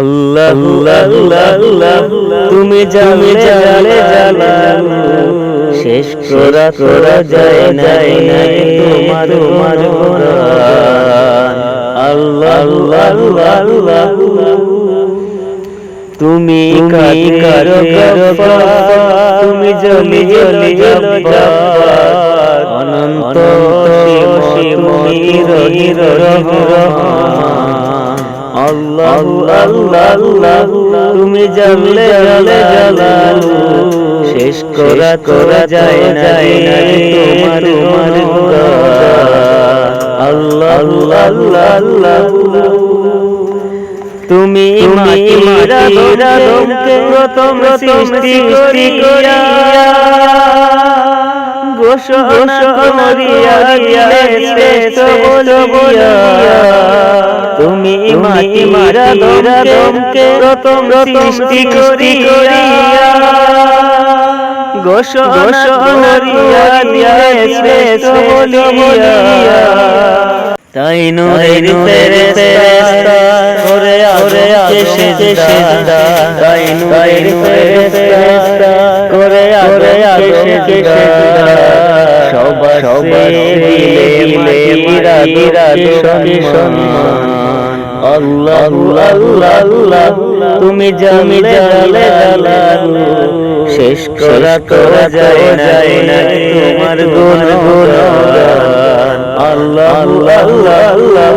আল্লাহ আল্লাহ তুমি জালে জালে জালালু শেষ করা যায় নাই তোমার গুণগান। আল্লাহ আল্লাহ তুমি কারো তুমি জলি জলি জব্বার অনন্ত তুমি রহিম রহমান। আল্লাহ আল্লাহ তুমি জালে জালে জালালু শেষ করা যায় নাই তোমার গুণগান। আল্লাহ আল্লাহ তুমি মাটির আদমকে প্রথম সৃষ্টি করিয়া ঘোষণা করিয়া দিলে শ্রেষ্ঠ বলিয়া। তুমি মাটির আদমকে প্রথম সৃষ্টি করিয়া ঘোষণা করিয়া দিলে শ্রেষ্ঠ বলিয়া। তাই নূরের ফেরেশতা করে আদমকে সেজদা, তাই নূরের ফেরেশতা করে আদমকে সেজদা। সবার দিলে আদমকে সম্মান। আল্লাহ আল্লাহ তুমি জালে জালালু শেষ করা যায় নাই তোমার গুণগান। আল্লাহ আল্লাহ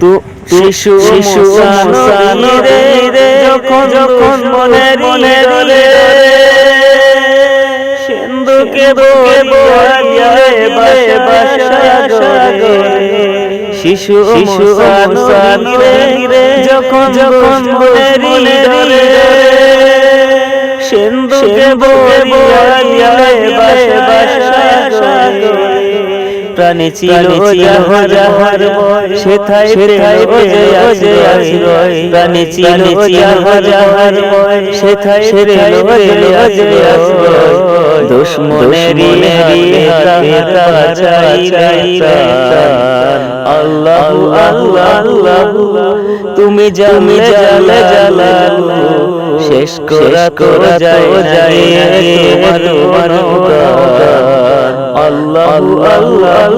তু শিশু মুসানরে যখন মনে রে সিন্ধুকে বলিয়া বাসাগরে। শিশু মুসানরে যখন মনে রে সিন্ধুকে বলিয়া বাসাগরে। প্রাণী ছিল যাহার সেথায় বজে আশ্রয়। প্রাণী ছিল যাহার সেথায় বজে আশ্রয়। দুশ্মনেরই আল্লাহ আল্লাহ তুমি জালে জালালু শেষ করা যায় তোমার গুণগান। আল্লাহ আল্লাহ